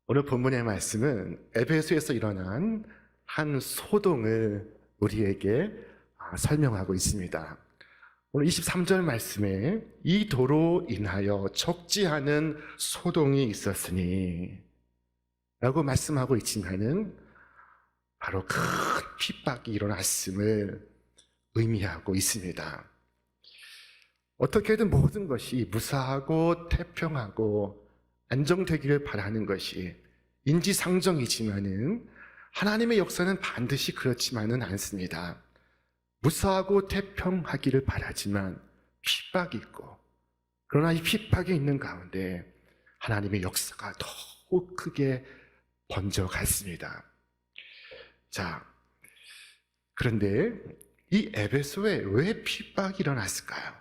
오늘 본문의 말씀은 에베소에서 일어난 한 소동을 우리에게 설명하고 있습니다. 오늘 23절 말씀에 이 도로 인하여 적지 않은 소동이 있었으니 라고 말씀하고 있지만은 바로 큰 핍박이 일어났음을 의미하고 있습니다. 어떻게든 모든 것이 무사하고 태평하고 안정되기를 바라는 것이 인지상정이지만은 하나님의 역사는 반드시 그렇지만은 않습니다. 무사하고 태평하기를 바라지만 핍박이 있고, 그러나 이 핍박이 있는 가운데 하나님의 역사가 더욱 크게 번져갔습니다. 자, 그런데 이 에베소에 왜 핍박이 일어났을까요?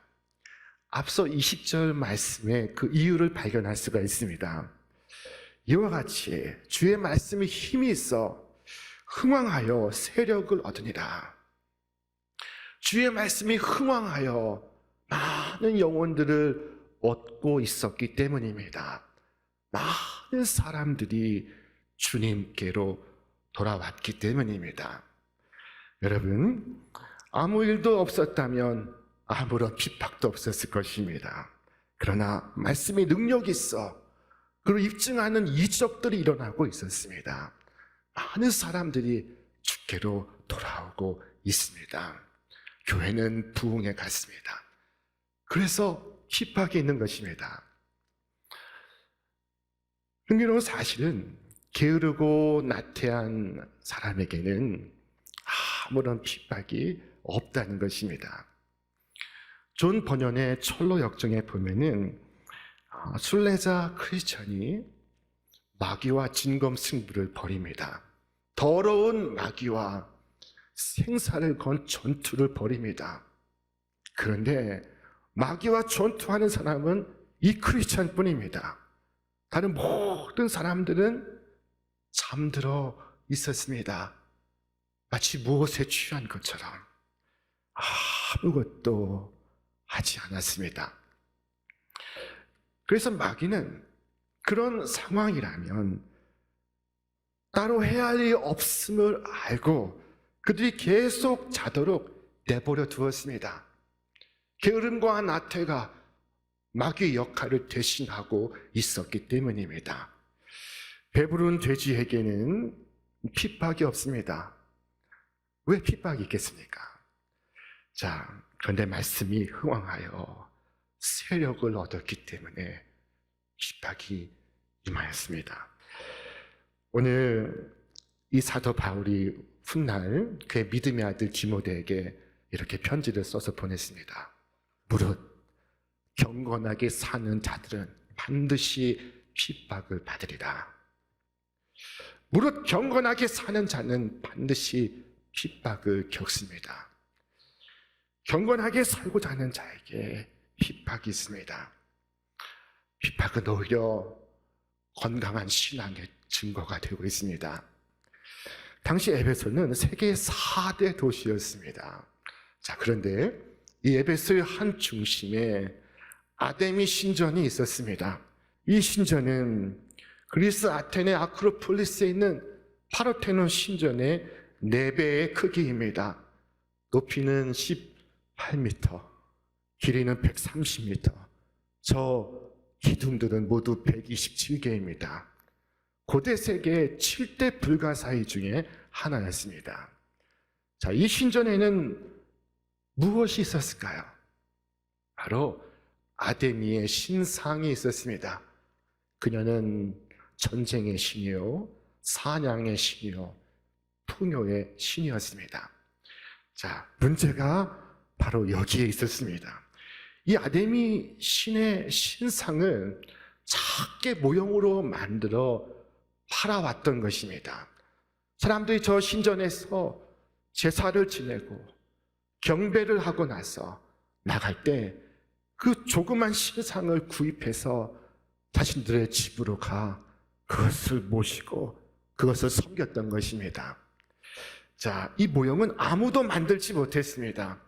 앞서 20절 말씀에 그 이유를 발견할 수가 있습니다. 이와 같이 주의 말씀이 힘이 있어 흥왕하여 세력을 얻으니라. 주의 말씀이 흥왕하여 많은 영혼들을 얻고 있었기 때문입니다. 많은 사람들이 주님께로 돌아왔기 때문입니다. 여러분, 아무 일도 없었다면 아무런 핍박도 없었을 것입니다. 그러나 말씀이 능력이 있어 그리고 입증하는 이적들이 일어나고 있었습니다. 많은 사람들이 주께로 돌아오고 있습니다. 교회는 부흥해 갔습니다. 그래서 핍박이 있는 것입니다. 흥미로운 사실은 게으르고 나태한 사람에게는 아무런 핍박이 없다는 것입니다. 존 버년의 철로 역정에 보면은 순례자 크리스천이 마귀와 진검승부를 벌입니다. 더러운 마귀와 생사를 건 전투를 벌입니다. 그런데 마귀와 전투하는 사람은 이 크리스천 뿐입니다. 다른 모든 사람들은 잠들어 있었습니다. 마치 무엇에 취한 것처럼 아무것도 하지 않았습니다. 그래서 마귀는 그런 상황이라면 따로 해야 할 일이 없음을 알고 그들이 계속 자도록 내버려 두었습니다. 게으름과 나태가 마귀의 역할을 대신하고 있었기 때문입니다. 배부른 돼지에게는 핍박이 없습니다. 왜 핍박이 있겠습니까? 자, 그런데 말씀이 흥왕하여 세력을 얻었기 때문에 핍박이 임하였습니다. 오늘 이 사도 바울이 훗날 그의 믿음의 아들 디모데에게 이렇게 편지를 써서 보냈습니다. 무릇 경건하게 사는 자들은 반드시 핍박을 받으리라. 무릇 경건하게 사는 자는 반드시 핍박을 겪습니다. 경건하게 살고자 하는 자에게 핍박이 있습니다. 핍박은 오히려 건강한 신앙의 증거가 되고 있습니다. 당시 에베소는 세계 4대 도시였습니다. 자, 그런데 이 에베소의 한 중심에 아데미 신전이 있었습니다. 이 신전은 그리스 아테네 아크로폴리스에 있는 파르테논 신전의 4배의 크기입니다. 높이는 18m, 길이는 130m, 저 기둥들은 모두 127개입니다. 고대 세계 7대 불가사의 중에 하나였습니다. 자, 이 신전에는 무엇이 있었을까요? 바로 아데미의 신상이 있었습니다. 그녀는 전쟁의 신이요, 사냥의 신이요, 풍요의 신이었습니다. 자, 문제가 바로 여기에 있었습니다. 이 아데미 신의 신상을 작게 모형으로 만들어 팔아왔던 것입니다. 사람들이 저 신전에서 제사를 지내고 경배를 하고 나서 나갈 때 그 조그만 신상을 구입해서 자신들의 집으로 가 그것을 모시고 그것을 섬겼던 것입니다. 자, 이 모형은 아무도 만들지 못했습니다.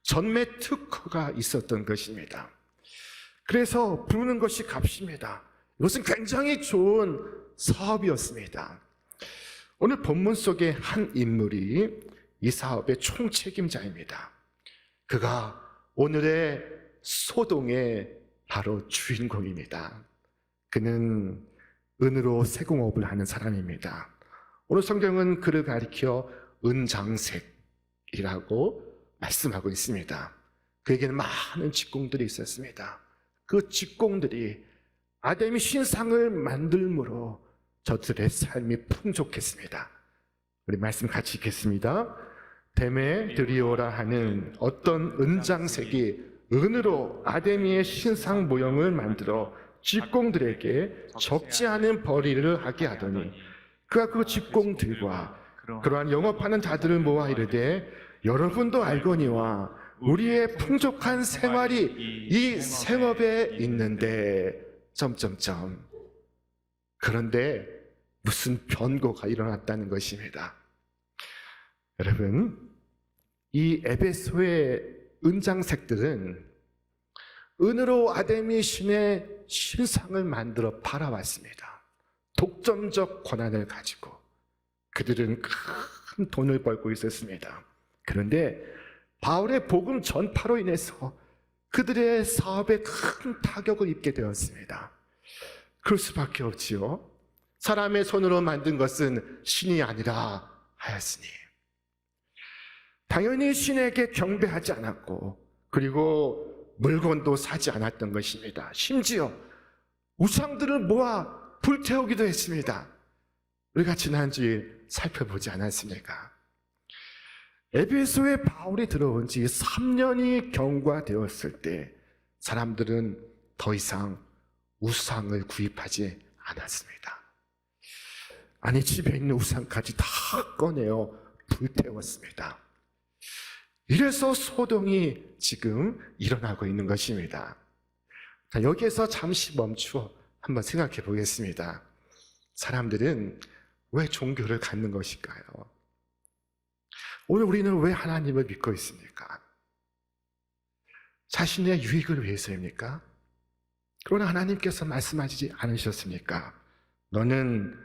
전매 특허가 있었던 것입니다. 그래서 부르는 것이 값입니다. 이것은 굉장히 좋은 사업이었습니다. 오늘 본문 속의 한 인물이 이 사업의 총책임자입니다. 그가 오늘의 소동의 바로 주인공입니다. 그는 은으로 세공업을 하는 사람입니다. 오늘 성경은 그를 가리켜 은장색이라고 말씀하고 있습니다. 그에게는 많은 직공들이 있었습니다. 그 직공들이 아담이 신상을 만들므로 저들의 삶이 풍족했습니다. 우리 말씀 같이 읽겠습니다. 데메드리오라 하는 어떤 은장색이 은으로 아데미의 신상 모형을 만들어 직공들에게 적지 않은 벌이를 하게 하더니 그가 그 직공들과 그러한 영업하는 자들을 모아 이르되 여러분도 알거니와 우리의 풍족한 생활이 이 생업에 있는데 그런데 무슨 변고가 일어났다는 것입니다. 여러분, 이 에베소의 은장색들은 은으로 아데미 신의 신상을 만들어 팔아왔습니다. 독점적 권한을 가지고 그들은 큰 돈을 벌고 있었습니다. 그런데 바울의 복음 전파로 인해서 그들의 사업에 큰 타격을 입게 되었습니다. 그럴 수밖에 없지요. 사람의 손으로 만든 것은 신이 아니라 하였으니 당연히 신에게 경배하지 않았고 그리고 물건도 사지 않았던 것입니다. 심지어 우상들을 모아 불태우기도 했습니다. 우리가 지난주에 살펴보지 않았습니까? 에베소에 바울이 들어온 지 3년이 경과되었을 때 사람들은 더 이상 우상을 구입하지 않았습니다. 아니, 집에 있는 우상까지 다 꺼내어 불태웠습니다. 이래서 소동이 지금 일어나고 있는 것입니다. 자, 여기에서 잠시 멈추어 한번 생각해 보겠습니다. 사람들은 왜 종교를 갖는 것일까요? 오늘 우리는 왜 하나님을 믿고 있습니까? 자신의 유익을 위해서입니까? 그러나 하나님께서 말씀하시지 않으셨습니까? 너는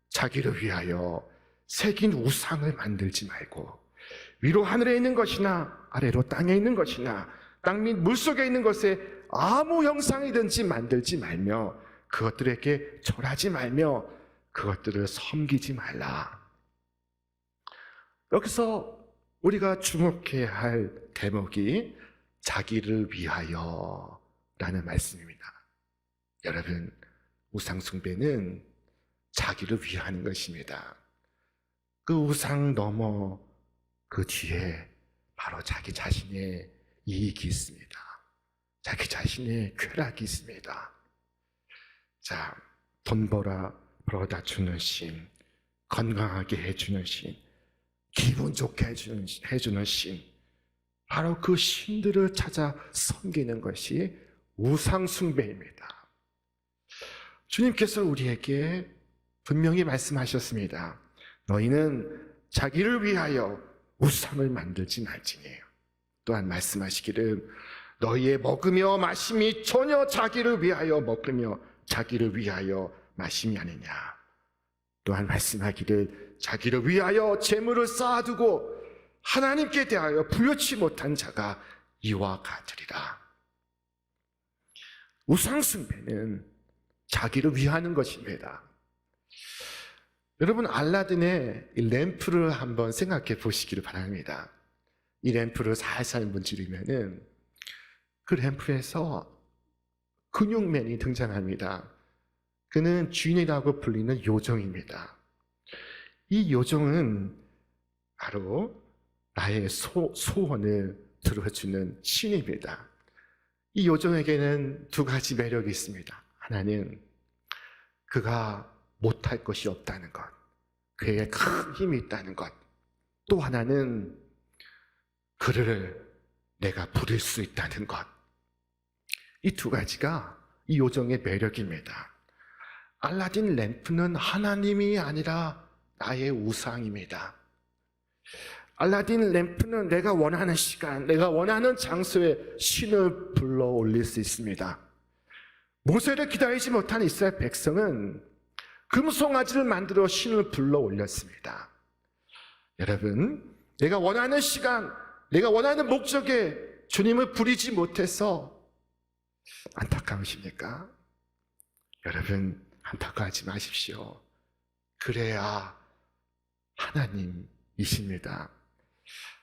자기를 위하여 새긴 우상을 만들지 말고 위로 하늘에 있는 것이나 아래로 땅에 있는 것이나 땅 및 물속에 있는 것에 아무 형상이든지 만들지 말며 그것들에게 절하지 말며 그것들을 섬기지 말라. 여기서 우리가 주목해야 할 대목이 자기를 위하여 라는 말씀입니다. 여러분, 우상 숭배는 자기를 위하는 것입니다. 그 우상 넘어 그 뒤에 바로 자기 자신의 이익이 있습니다. 자기 자신의 쾌락이 있습니다. 자, 돈 벌어다 주는 신, 건강하게 해주는 신, 기분 좋게 해주는 신, 바로 그 신들을 찾아 섬기는 것이 우상 숭배입니다. 주님께서 우리에게 분명히 말씀하셨습니다. 너희는 자기를 위하여 우상을 만들지 말지니. 또한 말씀하시기를 너희의 먹으며 마심이 전혀 자기를 위하여 먹으며 자기를 위하여 마심이 아니냐. 또한 말씀하기를 자기를 위하여 재물을 쌓아두고 하나님께 대하여 부여치 못한 자가 이와 같으리라. 우상 숭배는 자기를 위하는 것입니다. 여러분, 알라딘의 이 램프를 한번 생각해 보시기를 바랍니다. 이 램프를 살살 문지르면은 그 램프에서 근육맨이 등장합니다. 그는 쥔이라고 불리는 요정입니다. 이 요정은 바로 나의 소원을 들어주는 신입니다. 이 요정에게는 두 가지 매력이 있습니다. 하나는 그가 못할 것이 없다는 것, 그에게 큰 힘이 있다는 것. 또 하나는 그를 내가 부릴 수 있다는 것. 이 두 가지가 이 요정의 매력입니다. 알라딘 램프는 하나님이 아니라 나의 우상입니다. 알라딘 램프는 내가 원하는 시간, 내가 원하는 장소에 신을 불러 올릴 수 있습니다. 모세를 기다리지 못한 이스라엘 백성은 금송아지를 만들어 신을 불러 올렸습니다. 여러분, 내가 원하는 시간, 내가 원하는 목적에 주님을 부리지 못해서 안타까우십니까? 여러분, 안타까워하지 마십시오. 그래야 하나님이십니다.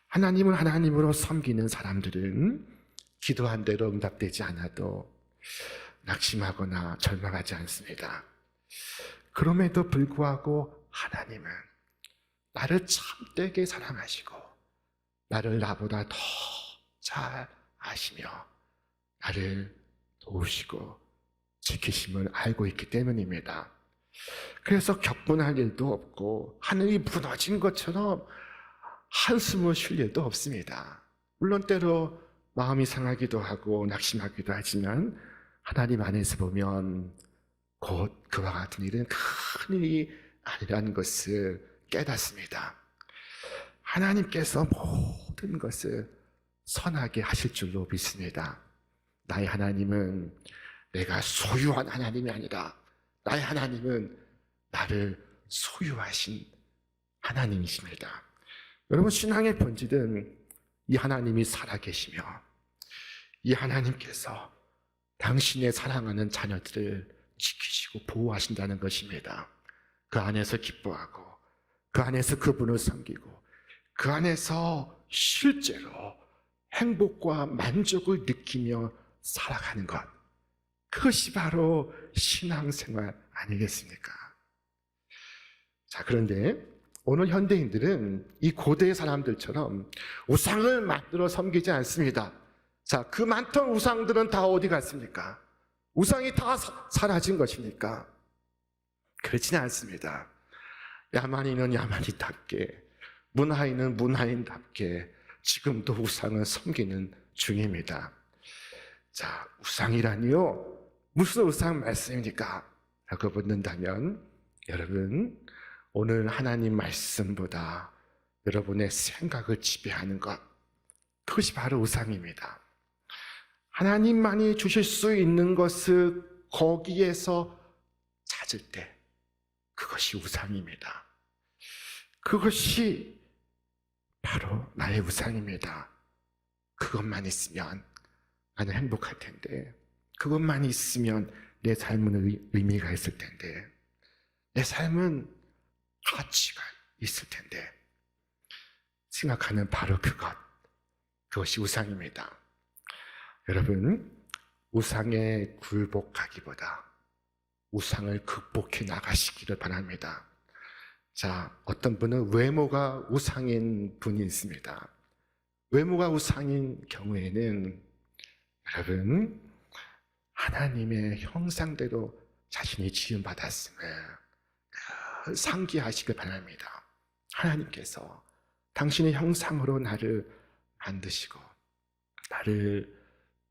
하나님을 하나님으로 섬기는 사람들은 기도한 대로 응답되지 않아도 낙심하거나 절망하지 않습니다. 그럼에도 불구하고 하나님은 나를 참되게 사랑하시고 나를 나보다 더 잘 아시며 나를 도우시고 지키심을 알고 있기 때문입니다. 그래서 격분할 일도 없고 하늘이 무너진 것처럼 한숨을 쉴 일도 없습니다. 물론 때로 마음이 상하기도 하고 낙심하기도 하지만 하나님 안에서 보면 곧 그와 같은 일은 큰 일이 아니라는 것을 깨닫습니다. 하나님께서 모든 것을 선하게 하실 줄로 믿습니다. 나의 하나님은 내가 소유한 하나님이 아니라 나의 하나님은 나를 소유하신 하나님이십니다. 여러분, 신앙의 본질은 이 하나님이 살아계시며 이 하나님께서 당신의 사랑하는 자녀들을 지키시고 보호하신다는 것입니다. 그 안에서 기뻐하고 그 안에서 그분을 섬기고 그 안에서 실제로 행복과 만족을 느끼며 살아가는 것, 그것이 바로 신앙생활 아니겠습니까? 자, 그런데 오늘 현대인들은 이 고대의 사람들처럼 우상을 만들어 섬기지 않습니다. 자, 그 많던 우상들은 다 어디 갔습니까? 우상이 다 사라진 것입니까? 그렇지는 않습니다. 야만인은 야만인답게, 문하인은 문하인답게 지금도 우상을 섬기는 중입니다. 자, 우상이라니요? 무슨 우상 말씀입니까? 라고 묻는다면 여러분, 오늘 하나님 말씀보다 여러분의 생각을 지배하는 것, 그것이 바로 우상입니다. 하나님만이 주실 수 있는 것을 거기에서 찾을 때 그것이 우상입니다. 그것이 바로 나의 우상입니다. 그것만 있으면 나는 행복할 텐데, 그것만 있으면 내 삶은 의미가 있을 텐데, 내 삶은 가치가 있을 텐데 생각하는 바로 그것이 우상입니다. 여러분, 우상에 굴복하기보다 우상을 극복해 나가시기를 바랍니다. 자, 어떤 분은 외모가 우상인 분이 있습니다. 외모가 우상인 경우에는 여러분, 하나님의 형상대로 자신이 지음받았음을 상기하시길 바랍니다. 하나님께서 당신의 형상으로 나를 만드시고 나를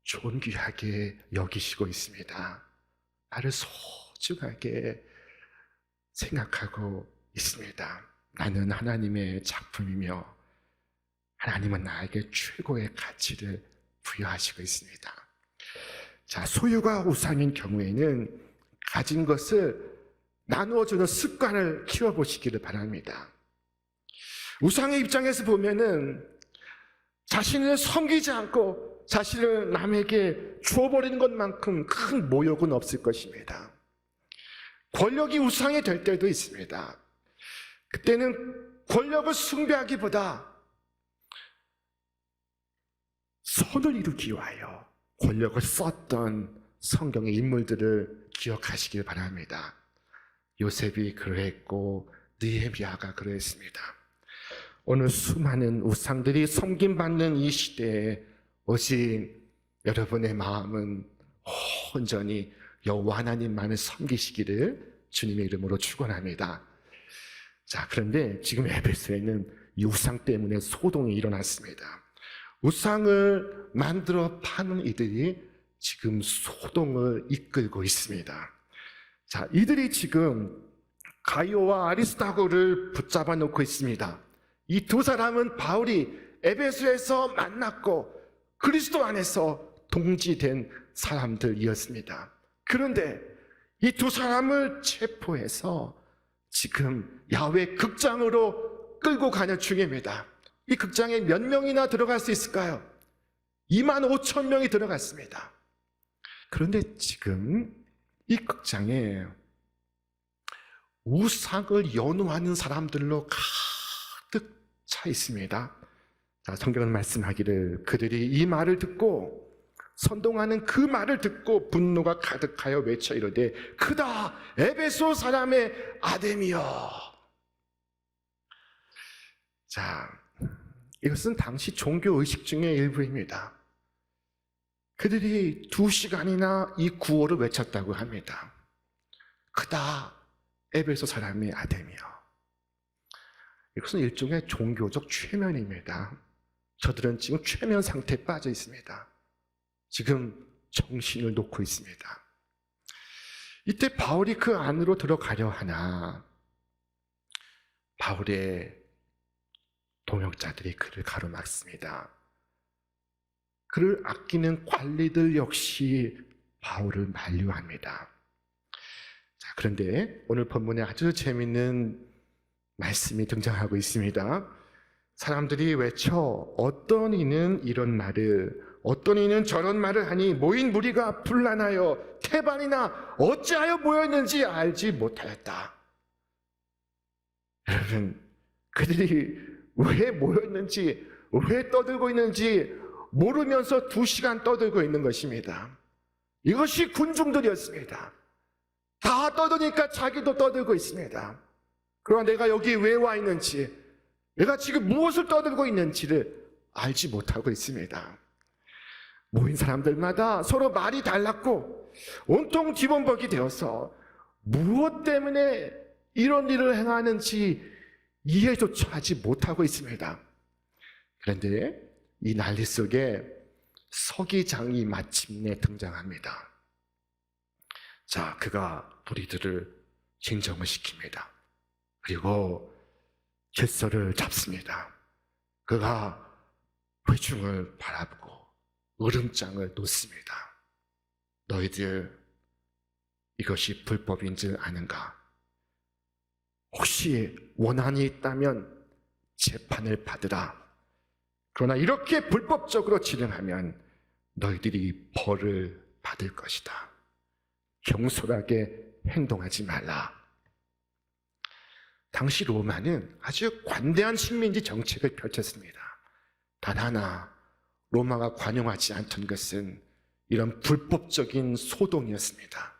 존귀하게 여기시고 있습니다. 나를 소중하게 생각하고 있습니다. 나는 하나님의 작품이며 하나님은 나에게 최고의 가치를 부여하시고 있습니다. 자, 소유가 우상인 경우에는 가진 것을 나누어주는 습관을 키워보시기를 바랍니다. 우상의 입장에서 보면은 자신을 섬기지 않고 자신을 남에게 주어버리는 것만큼 큰 모욕은 없을 것입니다. 권력이 우상이 될 때도 있습니다. 그때는 권력을 숭배하기보다 선을 이루기 위하여 권력을 썼던 성경의 인물들을 기억하시길 바랍니다. 요셉이 그러했고 느헤미야가 그러했습니다. 오늘 수많은 우상들이 섬김받는 이 시대에 오직 여러분의 마음은 온전히 여호와 하나님만을 섬기시기를 주님의 이름으로 축원합니다. 자, 그런데 지금 에베소에는 이 우상 때문에 소동이 일어났습니다. 우상을 만들어 파는 이들이 지금 소동을 이끌고 있습니다. 자, 이들이 지금 가이오와 아리스타고를 붙잡아 놓고 있습니다. 이 두 사람은 바울이 에베소에서 만났고 그리스도 안에서 동지된 사람들이었습니다. 그런데 이 두 사람을 체포해서 지금 야훼 극장으로 끌고 가는 중입니다. 이 극장에 몇 명이나 들어갈 수 있을까요? 25,000명이 들어갔습니다. 그런데 지금 이 극장에 우상을 연호하는 사람들로 가득 차 있습니다. 자, 성경은 말씀하기를 그들이 이 말을 듣고 선동하는 그 말을 듣고 분노가 가득하여 외쳐 이르되 크다 에베소 사람의 아데미여. 자, 이것은 당시 종교 의식 중의 일부입니다. 그들이 2시간이나 이 구호를 외쳤다고 합니다. 크다 에베소 사람의 아데미여. 이것은 일종의 종교적 최면입니다. 저들은 지금 최면 상태에 빠져 있습니다. 지금 정신을 놓고 있습니다. 이때 바울이 그 안으로 들어가려 하나 바울의 동역자들이 그를 가로막습니다. 그를 아끼는 관리들 역시 바울을 만류합니다. 자, 그런데 오늘 본문에 아주 재미있는 말씀이 등장하고 있습니다. 사람들이 외쳐 어떤 이는 이런 말을 어떤 이는 저런 말을 하니 모인 무리가 분란하여 태반이나 어찌하여 모였는지 알지 못하였다. 여러분, 그들이 왜 모였는지 왜 떠들고 있는지 모르면서 2시간 떠들고 있는 것입니다. 이것이 군중들이었습니다. 다 떠드니까 자기도 떠들고 있습니다. 그러나 내가 여기 왜 와 있는지, 내가 지금 무엇을 떠들고 있는지를 알지 못하고 있습니다. 모인 사람들마다 서로 말이 달랐고 온통 뒤범벅이 되어서 무엇 때문에 이런 일을 행하는지 이해조차 하지 못하고 있습니다. 그런데 이 난리 속에 서기장이 마침내 등장합니다. 자, 그가 무리들을 진정을 시킵니다. 그리고 질서를 잡습니다. 그가 회중을 바라보고 으름장을 놓습니다. 너희들 이것이 불법인 줄 아는가? 혹시 원한이 있다면 재판을 받으라. 그러나 이렇게 불법적으로 진행하면 너희들이 벌을 받을 것이다. 경솔하게 행동하지 말라. 당시 로마는 아주 관대한 식민지 정책을 펼쳤습니다. 단 하나 로마가 관용하지 않던 것은 이런 불법적인 소동이었습니다.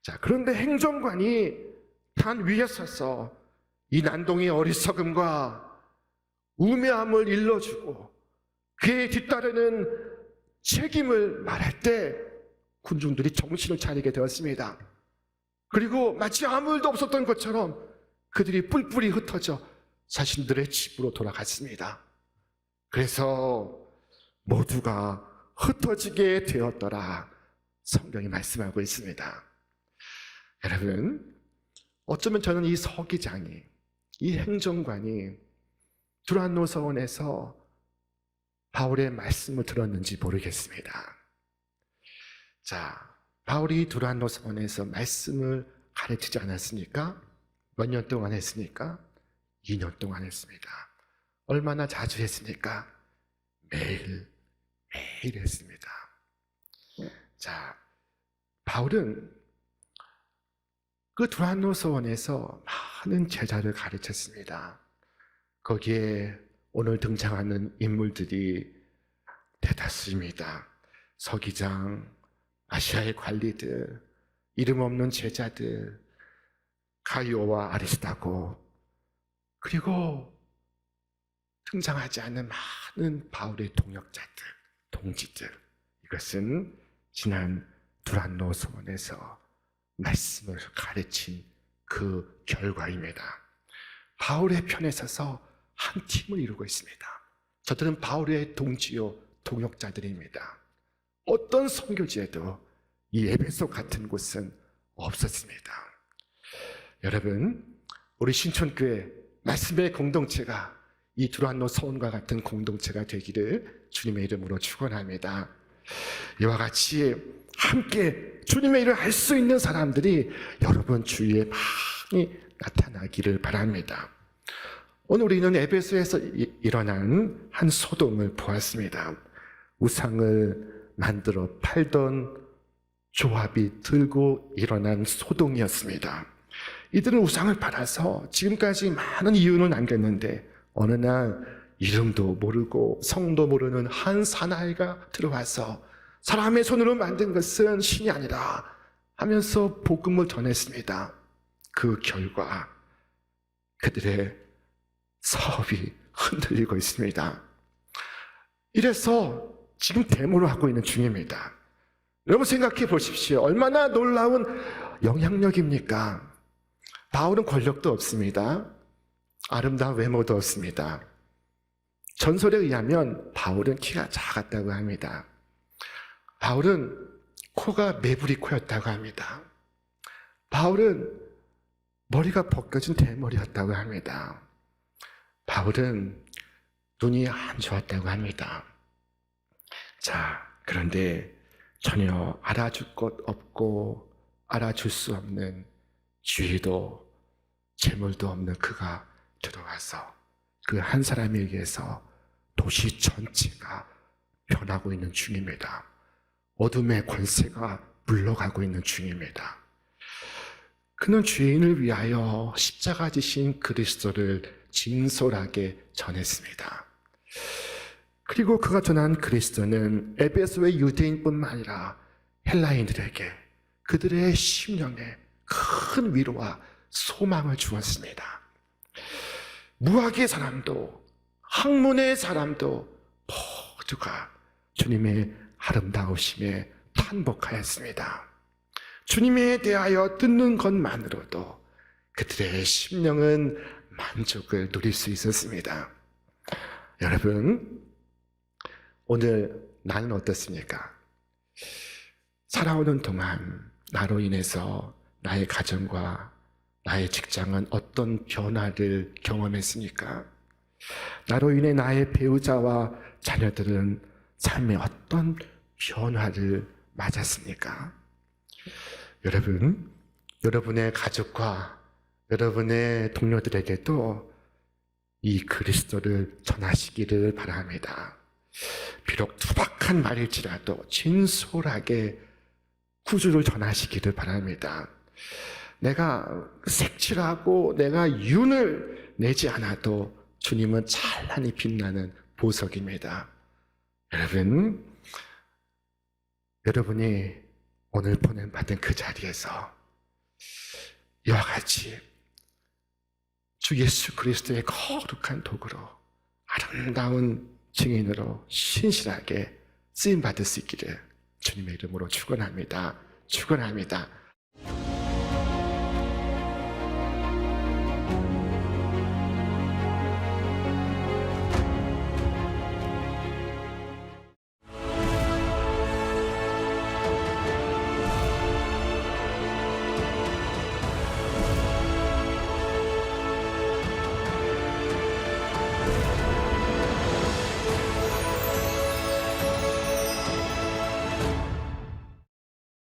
자, 그런데 행정관이 단 위에 서서 이 난동의 어리석음과 우매함을 일러주고 그에 뒤따르는 책임을 말할 때 군중들이 정신을 차리게 되었습니다. 그리고 마치 아무 일도 없었던 것처럼 그들이 뿔뿔이 흩어져 자신들의 집으로 돌아갔습니다. 그래서 모두가 흩어지게 되었더라. 성경이 말씀하고 있습니다. 여러분, 어쩌면 저는 이 서기장이, 이 행정관이 두란노 서원에서 바울의 말씀을 들었는지 모르겠습니다. 자, 바울이 두란노 서원에서 말씀을 가르치지 않았습니까? 몇 년 동안 했습니까? 2년 동안 했습니다. 얼마나 자주 했습니까? 매일 했습니다. 자, 바울은 그 두란노 서원에서 많은 제자를 가르쳤습니다. 거기에 오늘 등장하는 인물들이 대다수입니다. 서기장, 아시아의 관리들, 이름 없는 제자들, 가이오와 아리스타고, 그리고 등장하지 않는 많은 바울의 동역자들, 동지들. 이것은 지난 두란노 서원에서 말씀을 가르친 그 결과입니다. 바울의 편에 서서 한 팀을 이루고 있습니다. 저들은 바울의 동지요 동역자들입니다. 어떤 선교지에도 이 에베소 같은 곳은 없었습니다. 여러분, 우리 신촌교회 말씀의 공동체가 이 두란노 서원과 같은 공동체가 되기를 주님의 이름으로 축원합니다. 이와 같이 함께 주님의 일을 할 수 있는 사람들이 여러분 주위에 많이 나타나기를 바랍니다. 오늘 우리는 에베소에서 일어난 한 소동을 보았습니다. 우상을 만들어 팔던 조합이 들고 일어난 소동이었습니다. 이들은 우상을 팔아서 지금까지 많은 이윤을 남겼는데 어느 날 이름도 모르고 성도 모르는 한 사나이가 들어와서 사람의 손으로 만든 것은 신이 아니라 하면서 복음을 전했습니다. 그 결과 그들의 사업이 흔들리고 있습니다. 이래서 지금 데모를 하고 있는 중입니다. 여러분 생각해 보십시오. 얼마나 놀라운 영향력입니까? 바울은 권력도 없습니다. 아름다운 외모도 없습니다. 전설에 의하면 바울은 키가 작았다고 합니다. 바울은 코가 메부리 코였다고 합니다. 바울은 머리가 벗겨진 대머리였다고 합니다. 바울은 눈이 안 좋았다고 합니다. 자, 그런데 전혀 알아줄 것 없고 알아줄 수 없는 주의도 재물도 없는 그가 들어와서 그 한 사람에 의해서 도시 전체가 변하고 있는 중입니다. 어둠의 권세가 물러가고 있는 중입니다. 그는 죄인을 위하여 십자가 지신 그리스도를 진솔하게 전했습니다. 그리고 그가 전한 그리스도는 에베소의 유대인뿐만 아니라 헬라인들에게 그들의 심령에 큰 위로와 소망을 주었습니다. 무학의 사람도 학문의 사람도 모두가 주님의 아름다우심에 탄복하였습니다. 주님에 대하여 듣는 것만으로도 그들의 심령은 만족을 누릴 수 있었습니다. 여러분, 오늘 나는 어떻습니까? 살아오는 동안 나로 인해서 나의 가정과 나의 직장은 어떤 변화를 경험했습니까? 나로 인해 나의 배우자와 자녀들은 삶에 어떤 변화를 맞았습니까? 여러분, 여러분의 가족과 여러분의 동료들에게도 이 그리스도를 전하시기를 바랍니다. 비록 투박한 말일지라도 진솔하게 구주를 전하시기를 바랍니다. 내가 색칠하고 내가 윤을 내지 않아도 주님은 찬란히 빛나는 보석입니다. 여러분이 오늘 보냄받은 그 자리에서 이와 같이 주 예수 그리스도의 거룩한 도구로 아름다운 증인으로 신실하게 쓰임받을 수 있기를 주님의 이름으로 축원합니다. 축원합니다.